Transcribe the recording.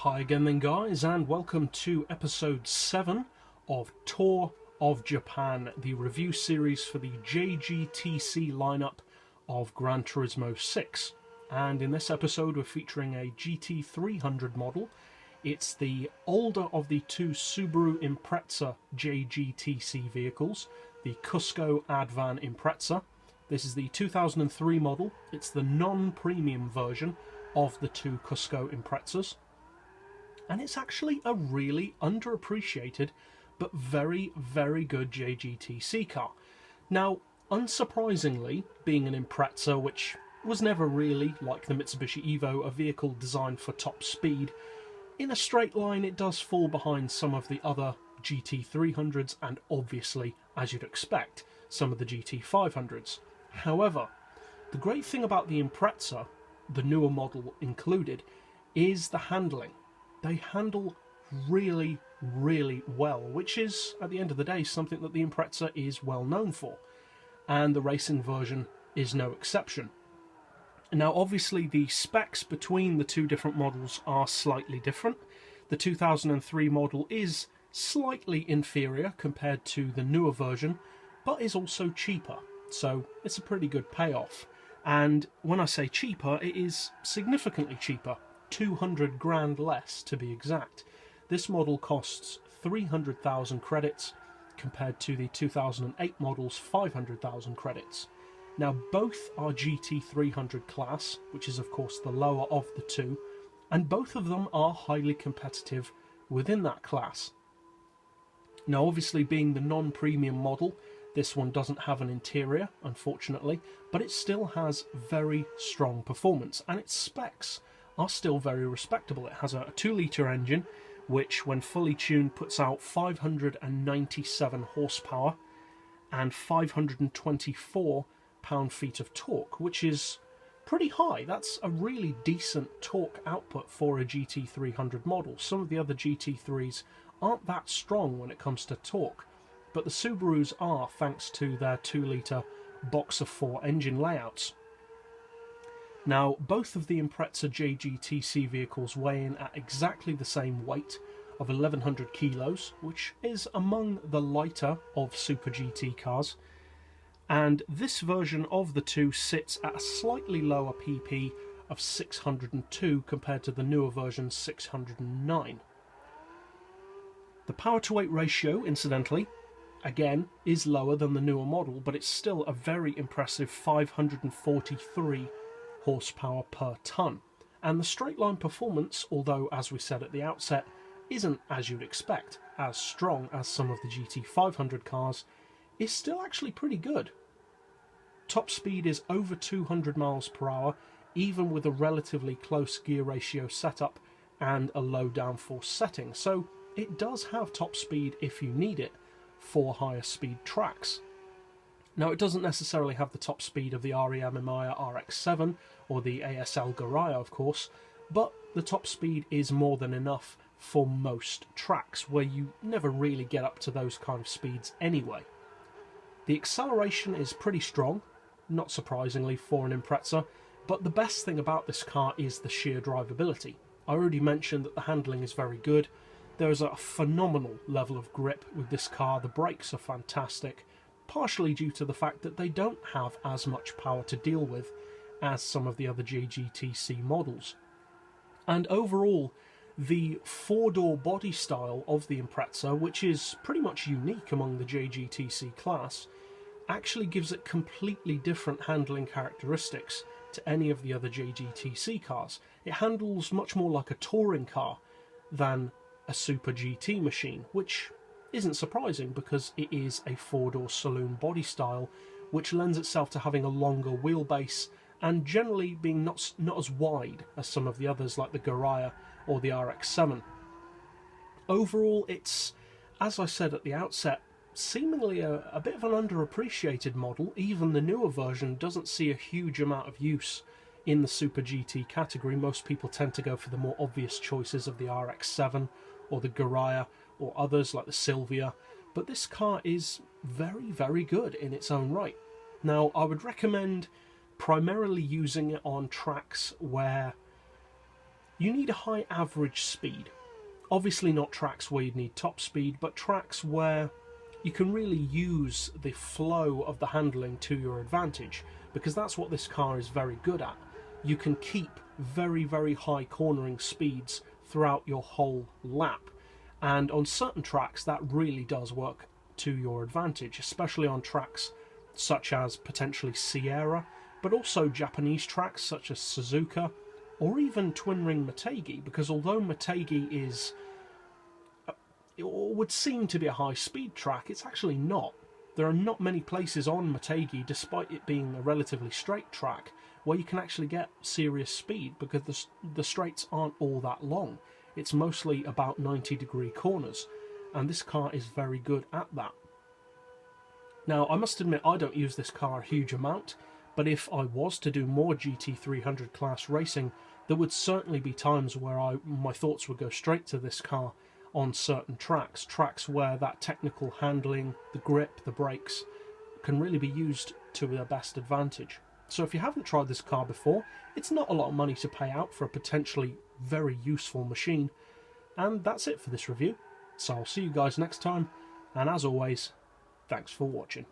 Hi again then guys, and welcome to episode 7 of Tour of Japan, the review series for the JGTC lineup of Gran Turismo 6. And in this episode we're featuring a GT300 model. It's the older of the two Subaru Impreza JGTC vehicles, the Cusco Advan Impreza. This is the 2003 model. It's the non-premium version of the two Cusco Imprezas. And it's actually a really underappreciated but very, very good JGTC car. Now, unsurprisingly, being an Impreza, which was never really, like the Mitsubishi Evo, a vehicle designed for top speed, in a straight line it does fall behind some of the other GT300s and obviously, as you'd expect, some of the GT500s. However, the great thing about the Impreza, the newer model included, is the handling. They handle really, really well, which is, at the end of the day, something that the Impreza is well known for. And the racing version is no exception. Now, obviously, the specs between the two different models are slightly different. The 2003 model is slightly inferior compared to the newer version, but is also cheaper. So it's a pretty good payoff. And when I say cheaper, it is significantly cheaper. 200 grand less to be exact. This model costs 300,000 credits compared to the 2008 model's 500,000 credits. Now both are GT300 class, which is of course the lower of the two, and both of them are highly competitive within that class. Now obviously, being the non-premium model, this one doesn't have an interior, unfortunately, but it still has very strong performance, and its specs are still very respectable. It has a 2-litre engine, which when fully tuned puts out 597 horsepower and 524 pound-feet of torque, which is pretty high. That's a really decent torque output for a GT300 model. Some of the other GT3s aren't that strong when it comes to torque, but the Subarus are, thanks to their 2-litre box of 4 engine layouts. Now, both of the Impreza JGTC vehicles weigh in at exactly the same weight of 1100 kilos, which is among the lighter of Super GT cars. And this version of the two sits at a slightly lower PP of 602 compared to the newer version 609. The power-to-weight ratio, incidentally, again, is lower than the newer model, but it's still a very impressive 543 horsepower per tonne. And the straight line performance, although as we said at the outset, isn't, as you'd expect, as strong as some of the GT500 cars, is still actually pretty good. Top speed is over 200 miles per hour, even with a relatively close gear ratio setup and a low downforce setting, so it does have top speed if you need it for higher speed tracks. Now, it doesn't necessarily have the top speed of the Yamaha RX-7 or the ASL Garaya, of course, but the top speed is more than enough for most tracks, where you never really get up to those kind of speeds anyway. The acceleration is pretty strong, not surprisingly for an Impreza, but the best thing about this car is the sheer drivability. I already mentioned that the handling is very good. There is a phenomenal level of grip with this car. The brakes are fantastic, partially due to the fact that they don't have as much power to deal with as some of the other JGTC models. And overall, the 4-door body style of the Impreza, which is pretty much unique among the JGTC class, actually gives it completely different handling characteristics to any of the other JGTC cars. It handles much more like a touring car than a Super GT machine, which isn't surprising because it is a 4-door saloon body style, which lends itself to having a longer wheelbase and generally being not as wide as some of the others like the Garaya or the RX-7. Overall, it's, as I said at the outset, seemingly a bit of an underappreciated model. Even the newer version doesn't see a huge amount of use in the Super GT category. Most people tend to go for the more obvious choices of the RX-7 or the Garaya or others like the Silvia, but this car is very, very good in its own right. Now, I would recommend primarily using it on tracks where you need a high average speed. Obviously not tracks where you'd need top speed, but tracks where you can really use the flow of the handling to your advantage, because that's what this car is very good at. You can keep very, very high cornering speeds throughout your whole lap, and on certain tracks that really does work to your advantage, especially on tracks such as potentially Sierra, but also Japanese tracks such as Suzuka, or even twin ring Motegi, because although Motegi is, it would seem to be a high speed track, it's actually not. There are not many places on Motegi, despite it being a relatively straight track, where you can actually get serious speed, because the straights aren't all that long. It's mostly about 90-degree corners, and this car is very good at that. Now, I must admit I don't use this car a huge amount, but if I was to do more GT300 class racing, there would certainly be times where my thoughts would go straight to this car on certain tracks where that technical handling, the grip, the brakes can really be used to their best advantage. So if you haven't tried this car before, it's not a lot of money to pay out for a potentially very useful machine. And that's it for this review. So I'll see you guys next time, and as always, thanks for watching.